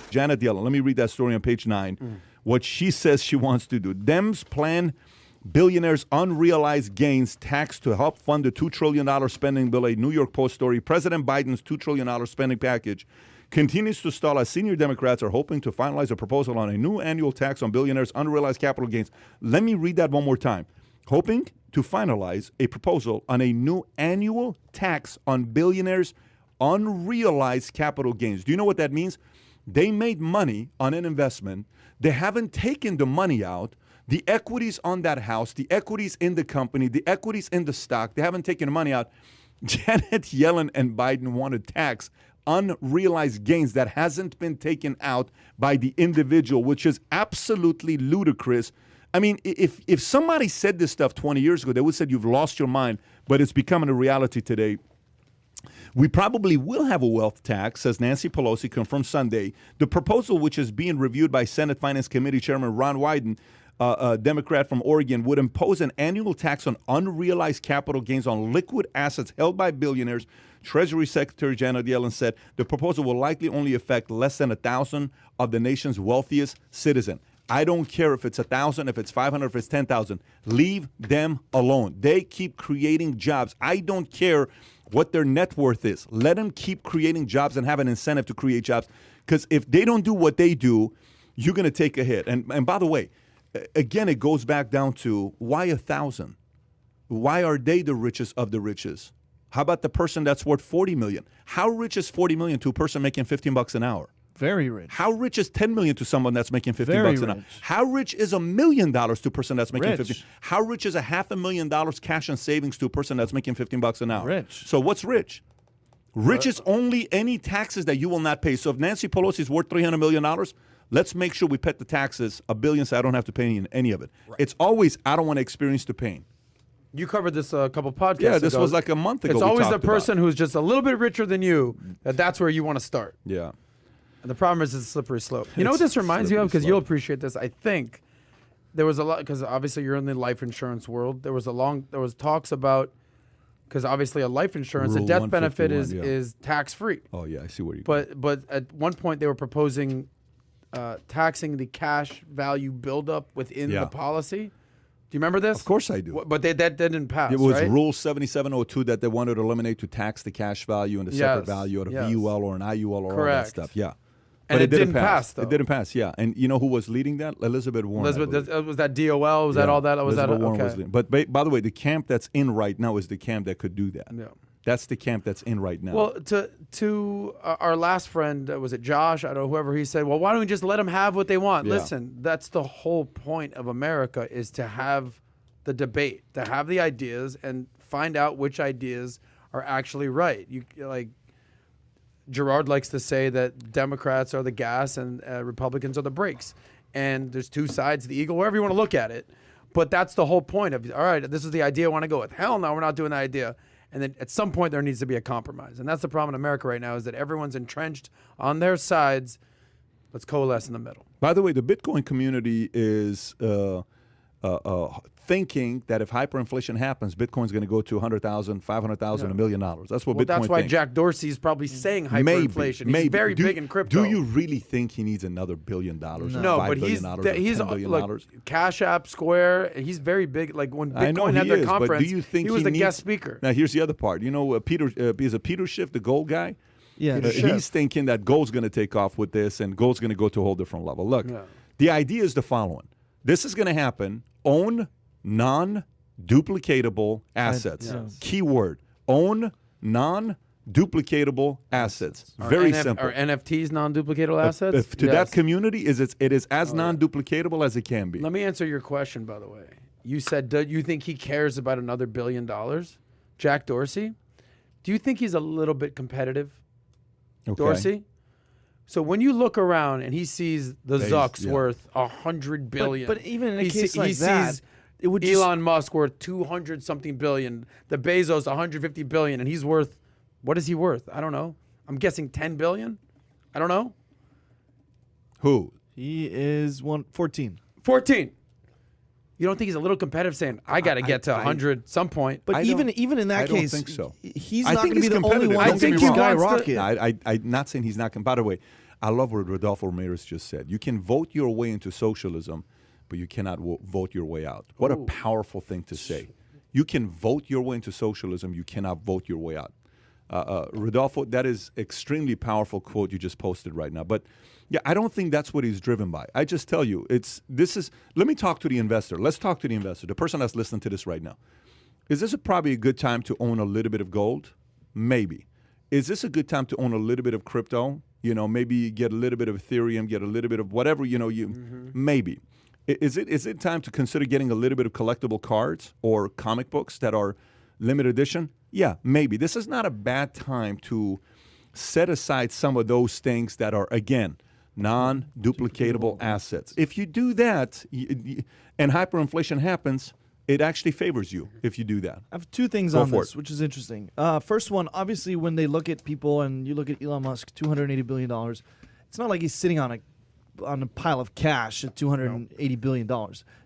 Janet Yellen. Let me read that story on page 9. What she says she wants to do. Dems plan billionaires' unrealized gains tax to help fund the $2 trillion spending bill, a New York Post story. President Biden's $2 trillion spending package continues to stall as senior Democrats are hoping to finalize a proposal on a new annual tax on billionaires' unrealized capital gains. Let me read that one more time. Hoping to finalize a proposal on a new annual tax on billionaires' unrealized capital gains. Do you know what that means? They made money on an investment. They haven't taken the money out. The equities on that house, the equities in the company, the equities in the stock, they haven't taken the money out. Janet Yellen and Biden want to tax unrealized gains that hasn't been taken out by the individual, which is absolutely ludicrous. I mean, if somebody said this stuff 20 years ago, they would have said you've lost your mind, but it's becoming a reality today. We probably will have a wealth tax, says Nancy Pelosi, confirmed Sunday. The proposal, which is being reviewed by Senate Finance Committee Chairman Ron Wyden, a Democrat from Oregon, would impose an annual tax on unrealized capital gains on liquid assets held by billionaires. Treasury Secretary Janet Yellen said the proposal will likely only affect less than 1,000 of the nation's wealthiest citizens. I don't care if it's 1,000, if it's 500, if it's 10,000. Leave them alone. They keep creating jobs. I don't care what their net worth is. Let them keep creating jobs and have an incentive to create jobs. Because if they don't do what they do, you're going to take a hit. And by the way, again, it goes back down to why 1,000? Why are they the richest of the richest? How about the person that's worth 40 million? How rich is 40 million to a person making $15 an hour? Very rich. How rich is 10 million to someone that's making $15 an hour? How rich is $1 million to a person that's making $15? How rich is $500,000 cash and savings to a person that's making $15 an hour? Rich. So what's rich? Rich is only any taxes that you will not pay. So if Nancy Pelosi is worth $300 million, let's make sure we pay the taxes $1 billion so I don't have to pay any of it. Right. It's always, I don't want to experience the pain. You covered this a couple podcasts ago. Yeah, this ago. was like a month ago. It's always the person who's just a little bit richer than you, that's where you want to start. Yeah. And the problem is it's a slippery slope. You know what this reminds you of? Because you'll appreciate this. I think there was a lot, because obviously you're in the life insurance world. There was talks about, because obviously a life insurance, a death benefit is tax-free. Oh, yeah, I see where you're going. But at one point they were proposing taxing the cash value buildup within the policy. Do you remember this? Of course I do. But that didn't pass, It was right? Rule 7702 that they wanted to eliminate to tax the cash value and the separate value, or a VUL or an IUL or all that stuff. Yeah. And it didn't pass, though. It didn't pass, yeah. And you know who was leading that? Elizabeth Warren. Was that DOL? Was that all that? Was Elizabeth that Warren okay? was leading. But by the way, the camp that's in right now is the camp that could do that. Yeah. That's the camp that's in right now. Well, to our last friend, was it Josh? I don't know, whoever, he said, well, why don't we just let them have what they want? Yeah. Listen, that's the whole point of America, is to have the debate, to have the ideas and find out which ideas are actually right. Gerard likes to say that Democrats are the gas and Republicans are the brakes. And there's two sides of the eagle, wherever you want to look at it. But that's the whole point of, all right, this is the idea I want to go with. Hell no, we're not doing that idea. And then at some point there needs to be a compromise. And that's the problem in America right now, is that everyone's entrenched on their sides. Let's coalesce in the middle. By the way, the Bitcoin community is thinking that if hyperinflation happens, Bitcoin's going to go to 100,000, 500,000, $1 million. That's what Bitcoin that's why thinks. Jack Dorsey's probably saying hyperinflation. Maybe. He's very big in crypto. Do you really think he needs another $1 billion? No, $5 but billion, he's $10 billion? Look, Cash App, Square, he's very big. Like when Bitcoin had their conference, but do you think he was the guest speaker. Now, here's the other part. You know, is it Peter Schiff, the gold guy? Yeah, he's thinking that gold's going to take off with this, and gold's going to go to a whole different level. Look, the idea is the following. This is going to happen. Own non-duplicatable assets. Keyword, own non-duplicatable assets. Very simple. Are NFTs non-duplicatable assets? To that community, it is as non-duplicatable as it can be. Let me answer your question, by the way. You said, do you think he cares about another $1 billion? Jack Dorsey? Do you think he's a little bit competitive? Okay. Dorsey? So when you look around and he sees the Zuck's worth $100 billion. But even in a case he like that, sees it would Elon Musk worth 200 something billion, the Bezos 150 billion, and he's worth, what is he worth? I don't know. I'm guessing 10 billion. I don't know. Who? He is 14. 14. You don't think he's a little competitive, saying I got to get to 100 some point? But even in that case, I don't think so. He's not going to be the competitive. only one. I think he skyrocket. I'm not saying he's not. By the way, I love what Rodolfo Ramirez just said. You can vote your way into socialism, but you cannot vote your way out. What a powerful thing to say. You can vote your way into socialism. You cannot vote your way out. Rodolfo, that is extremely powerful quote you just posted right now. But yeah, I don't think that's what he's driven by. I just tell you, let me talk to the investor. Let's talk to the investor, the person that's listening to this right now. Is this probably a good time to own a little bit of gold? Maybe. Is this a good time to own a little bit of crypto? Maybe get a little bit of Ethereum, get a little bit of whatever, maybe. Is it time to consider getting a little bit of collectible cards or comic books that are limited edition? Yeah, maybe. This is not a bad time to set aside some of those things that are, again, non-duplicatable assets. If you do that and hyperinflation happens, it actually favors you if you do that. I have two things on this, which is interesting. First one, obviously, when they look at people and you look at Elon Musk, $280 billion, it's not like he's sitting on a pile of cash at $280 billion.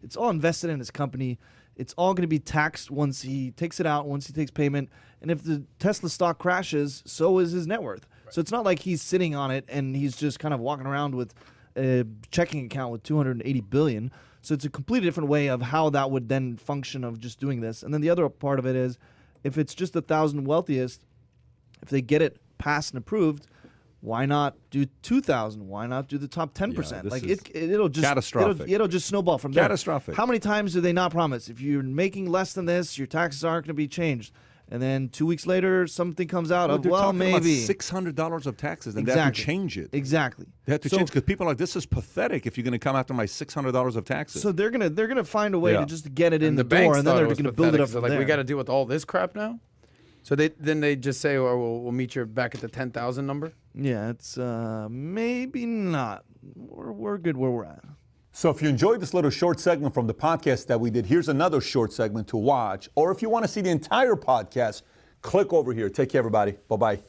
It's all invested in his company. It's all going to be taxed once he takes it out, once he takes payment. And if the Tesla stock crashes, so is his net worth. Right. So it's not like he's sitting on it and he's just kind of walking around with a checking account with $280 billion. So it's a completely different way of how that would then function of just doing this. And then the other part of it is, if it's just 1,000 wealthiest, if they get it passed and approved, why not do 2,000? Why not do the top 10%? Like it'll just catastrophic. It'll just snowball from there. Catastrophic. How many times do they not promise? If you're making less than this, your taxes aren't going to be changed. And then 2 weeks later, something comes out of, well, maybe about $600 of taxes, and they have to change it. Exactly. They have to change because people are like, this is pathetic. If you're going to come after my $600 of taxes, so they're gonna find a way to just get it in the door, and then they're going to build it up from there. We got to deal with all this crap now. So they just say, "Oh, we'll meet you back at the 10,000 number." Yeah, it's maybe not. We're good where we're at. So if you enjoyed this little short segment from the podcast that we did, here's another short segment to watch. Or if you want to see the entire podcast, click over here. Take care, everybody. Bye-bye.